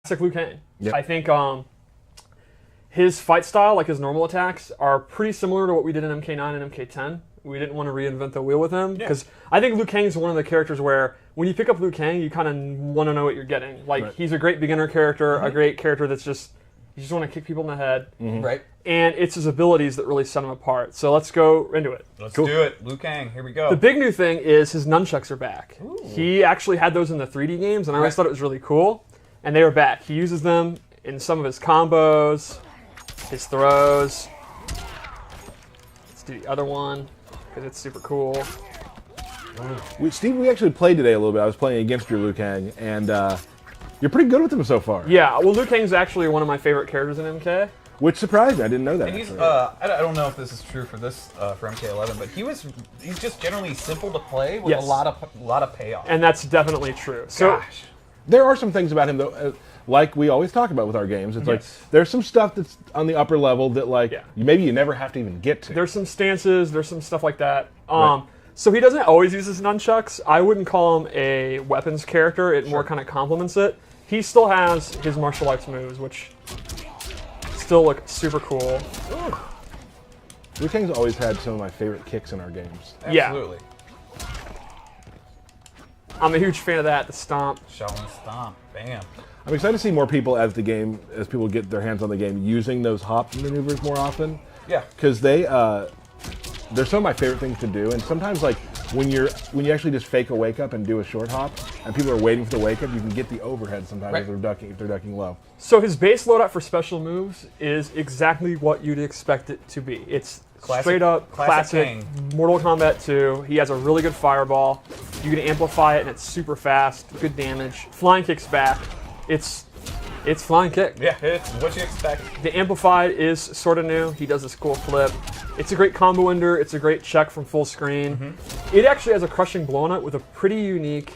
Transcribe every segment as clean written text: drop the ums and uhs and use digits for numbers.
Classic Liu Kang. Yep. I think his fight style, like his normal attacks, are pretty similar to what we did in MK9 and MK10. We didn't want to reinvent the wheel with him because I think Liu Kang is one of the characters where when you pick up Liu Kang, you kind of want to know what you're getting. Like he's a great beginner character, a great character that's just you just want to kick people in the head, right? And it's his abilities that really set him apart. So let's go into it. Let's do it, Liu Kang. Here we go. The big new thing is his nunchucks are back. Ooh. He actually had those in the 3D games, and I always thought it was really cool. And they are back. He uses them in some of his combos, his throws. Let's do the other one. It's super cool. Steve, we actually played today a little bit. I was playing against your Liu Kang, and you're pretty good with him so far. Yeah, well, Liu Kang's actually one of my favorite characters in MK. Which surprised me. I didn't know that. And he's, I don't know if this is true for this for MK11, but he's just generally simple to play with a lot of payoff. And that's definitely true. So, there are some things about him though. Like we always talk about with our games, it's like there's some stuff that's on the upper level that maybe you never have to even get to. There's some stances, there's some stuff like that. So he doesn't always use his nunchucks. I wouldn't call him a weapons character. It more kind of complements it. He still has his martial arts moves, which still look super cool. Liu Kang's always had some of my favorite kicks in our games. Absolutely. I'm a huge fan of that, the stomp. Shaolin stomp, bam. I'm excited to see more people as people get their hands on the game, using those hop maneuvers more often. Yeah. Because they're some of my favorite things to do, and sometimes like when you actually just fake a wake up and do a short hop, and people are waiting for the wake up, you can get the overhead sometimes if they're ducking low. So his base loadout for special moves is exactly what you'd expect it to be. It's straight up classic Mortal Kombat 2. He has a really good fireball. You can amplify it, and it's super fast, good damage. Flying kick's back. It's flying kick. Yeah, it's what you expect. The amplified is sort of new. He does this cool flip. It's a great combo ender. It's a great check from full screen. It actually has a crushing blow on it with a pretty unique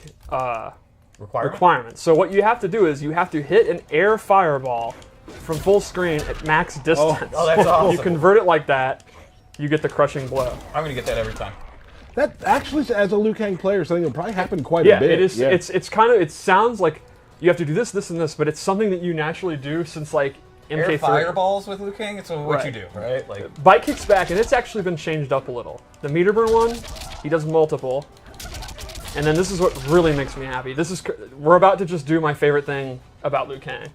requirement. So what you have to do is you have to hit an air fireball from full screen at max distance. Oh, that's awesome. You convert it like that, you get the crushing blow. I'm gonna get that every time. That actually, as a Liu Kang player, something that probably happened quite a bit. It is. It's kind of. It sounds like you have to do this, this, and this, but it's something that you naturally do since like MK3. Air fireballs with Liu Kang. It's what you do, right? Like bite kicks back, and it's actually been changed up a little. The meter burn one, he does multiple, and then this is what really makes me happy. We're about to just do my favorite thing about Liu Kang.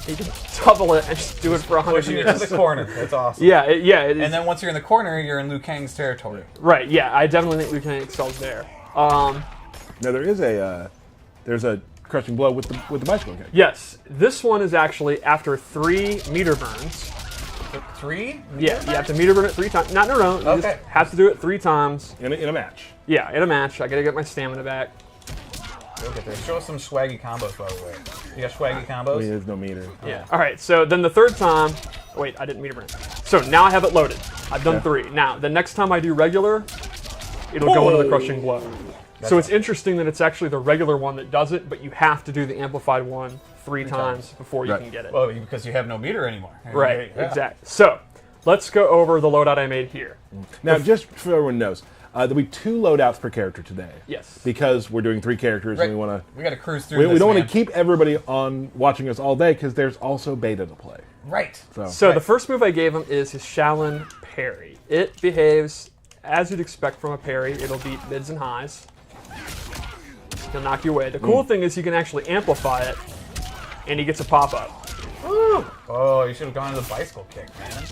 You can double it and just do it for 100 years. Pushing it to the corner. That's awesome. Yeah, it is. And then once you're in the corner, you're in Liu Kang's territory. Right. Yeah, I definitely think Liu Kang excels there. Now there is there's a crushing blow with the bicycle kick. Yes, this one is actually after 3 meter burns. 3? Yeah, you have to meter burn it 3 times. Not in a row. You just have to do it 3 times. In a match. Yeah, in a match. I gotta get my stamina back. Look at this. Show us some swaggy combos, by the way. You got swaggy combos? There's no meter. Yeah. All right. So then the third time. Wait, I didn't meter burn. So now I have it loaded. I've done 3. Now the next time I do regular, it'll go into the crushing blow. So it's interesting that it's actually the regular one that does it, but you have to do the amplified one 3 times before you can get it. Well, because you have no meter anymore. Right. Yeah. Exactly. So let's go over the loadout I made here. Now, just so everyone knows. There'll be 2 loadouts per character today. Yes. Because we're doing 3 characters and we got to cruise through this, we don't want to keep everybody on watching us all day because there's also beta to play. Right. So the first move I gave him is his Shaolin parry. It behaves as you'd expect from a parry. It'll beat mids and highs. He'll knock you away. The cool thing is he can actually amplify it, and he gets a pop-up. Oh, you should have gone to the bicycle kick, man.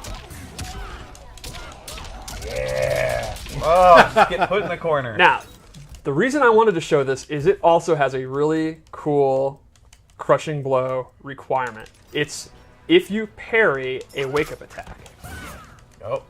Yeah. Oh, just get put in the corner. Now, the reason I wanted to show this is it also has a really cool crushing blow requirement. It's if you parry a wake-up attack. Oh.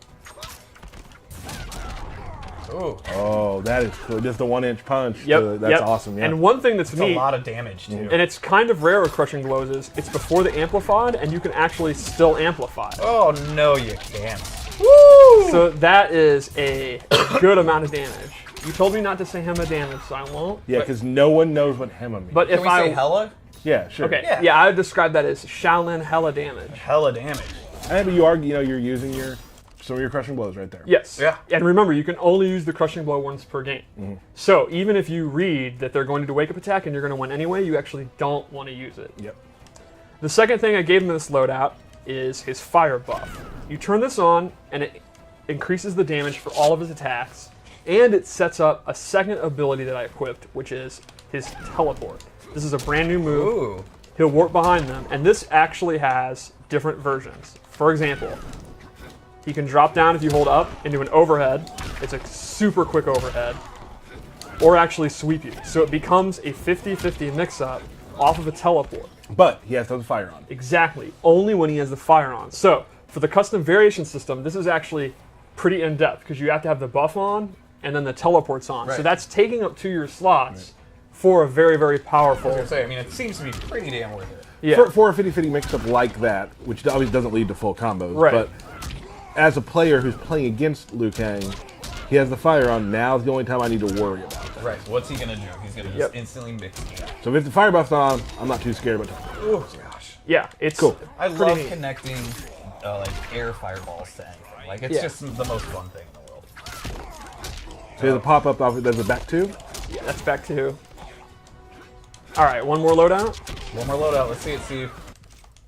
Ooh. Oh, that is cool. Just the 1-inch punch. Yep. That's awesome. Yeah. And one thing that's neat, a lot of damage too. And it's kind of rare with crushing blows is it's before the amplified, and you can actually still amplify. Oh no, you can't. Woo! So that is a good amount of damage. You told me not to say hema damage, so I won't. Yeah, because no one knows what hema means. But Can we say hella? Yeah, sure. Okay. Yeah, I would describe that as Shaolin hella damage. Hella damage. But you are, you're using your some of your crushing blows right there. Yes. Yeah. And remember, you can only use the crushing blow once per game. Mm-hmm. So even if you read that they're going to do wake up attack and you're going to win anyway, you actually don't want to use it. Yep. The second thing I gave him in this loadout is his fire buff. You turn this on and it increases the damage for all of his attacks, and it sets up a second ability that I equipped, which is his teleport. This is a brand new move. Ooh. He'll warp behind them, and this actually has different versions. For example, he can drop down if you hold up into an overhead. It's a super quick overhead. Or actually sweep you. So it becomes a 50-50 mix-up off of a teleport. But he has to have the fire on. Exactly. Only when he has the fire on. So for the custom variation system, this is actually pretty in-depth because you have to have the buff on and then the teleport's on. Right. So that's taking up 2 your slots for a very, very powerful... I was gonna say, I mean, it seems to be pretty damn worth it. Yeah. For a 50-50 mix-up like that, which obviously doesn't lead to full combos, Right. but as a player who's playing against Liu Kang, he has the fire on. Now's the only time I need to worry about that. Right. What's he gonna do? He's gonna just instantly mix it. So if the fire buff's on, I'm not too scared about it. Oh gosh. Yeah, it's Cool. I pretty love neat. connecting like air fireballs to anything. Like it's just the most fun thing in the world. So there's a pop-up off. There's a back two. Yeah, that's back to... All right, one more loadout. One more loadout. Let's see it, Steve.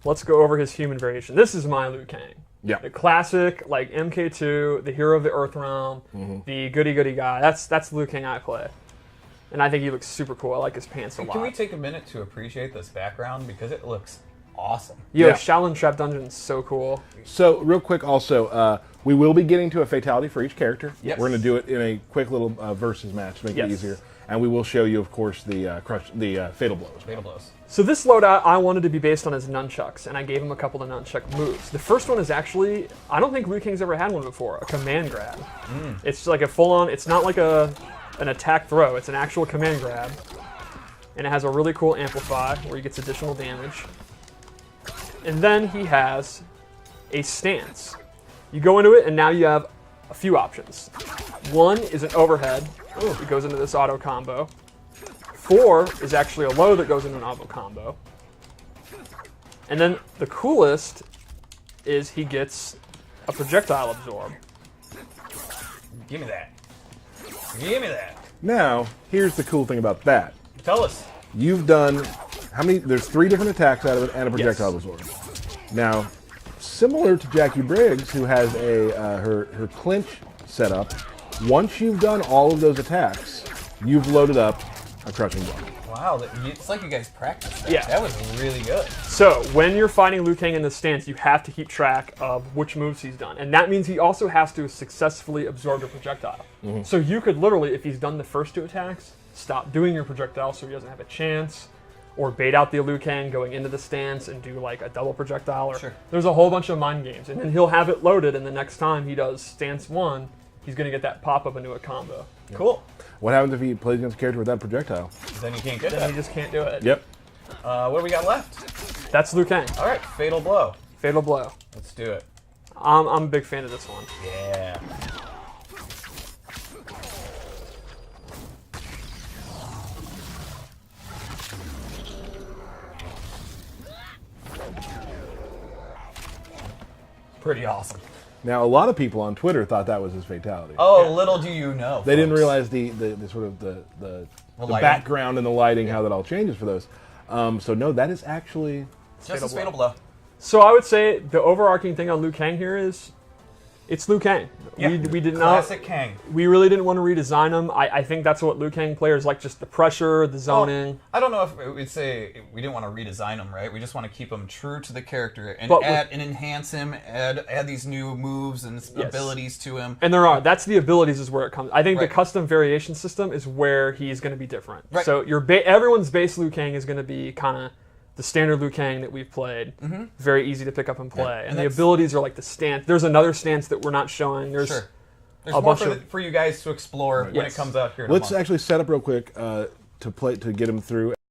Let's go over his human variation. This is my Liu Kang. Yeah. The classic, like MK2, the hero of the Earth Realm, the goody-goody guy. That's the Liu Kang I play. And I think he looks super cool. I like his pants a lot. Can we take a minute to appreciate this background because it looks awesome? Yo, Yeah. Shaolin Trap Dungeon's so cool. So real quick, also, we will be getting to a fatality for each character. Yes. We're going to do it in a quick little versus match to make it easier, and we will show you, of course, the fatal blows. Fatal blows. So this loadout I wanted to be based on his nunchucks, and I gave him a couple of nunchuck moves. The first one is actually, I don't think Liu Kang's ever had one before, a command grab. It's like a full-on, it's not like an attack throw, it's an actual command grab. And it has a really cool amplify where he gets additional damage. And then he has a stance. You go into it and now you have a few options. One is an overhead. It goes into this auto combo. 4 is actually a low that goes into an auto combo. And then the coolest is he gets a projectile absorb. Give me that. Give me that. Now, here's the cool thing about that. Tell us. You've done how many? There's 3 different attacks out of it and a projectile absorb. Now, similar to Jackie Briggs, who has a her clinch set up, once you've done all of those attacks, you've loaded up a crushing blow. Wow, it's like you guys practiced that. Yeah. That was really good. So when you're fighting Liu Kang in this stance, you have to keep track of which moves he's done. And that means he also has to successfully absorb your projectile. So you could literally, if he's done the first 2 attacks, stop doing your projectile so he doesn't have a chance, or bait out the Liu Kang going into the stance and do like a double projectile. Or there's a whole bunch of mind games. And then he'll have it loaded, and the next time he does stance 1, he's going to get that pop-up into a combo. Cool. What happens if he plays against a character without projectile? Then you can't get Then that. he just can't do it. Yep. What do we got left? That's Liu Kang. All right, fatal blow. Fatal blow. Let's do it. I'm a big fan of this one. Yeah. Pretty awesome. Now, a lot of people on Twitter thought that was his fatality. Oh, little do you know. They didn't folks. realize the sort of the lighting. background and the lighting, how that all changes for those. So no, that is actually Just a fatal blow. So I would say the overarching thing on Liu Kang here is it's Liu Kang. Yeah. We did Classic not. Kang. We really didn't want to redesign him. I think that's what Liu Kang players like, just the pressure, the zoning. Well, I don't know if we'd say we didn't want to redesign him, right? We just want to keep him true to the character and But add and enhance him, add these new moves and abilities to him. And there are. That's the abilities is where it comes. I think the Right. custom variation system is where he's going to be different. Right. So everyone's base Liu Kang is going to be kind of the standard Liu Kang that we've played. Very easy to pick up and play. And the that's- abilities are like the stance. There's another stance that we're not showing. There's Sure. There's a more bunch for you guys to explore when it Yes. comes out here in Let's a month. actually set up real quick to get him through,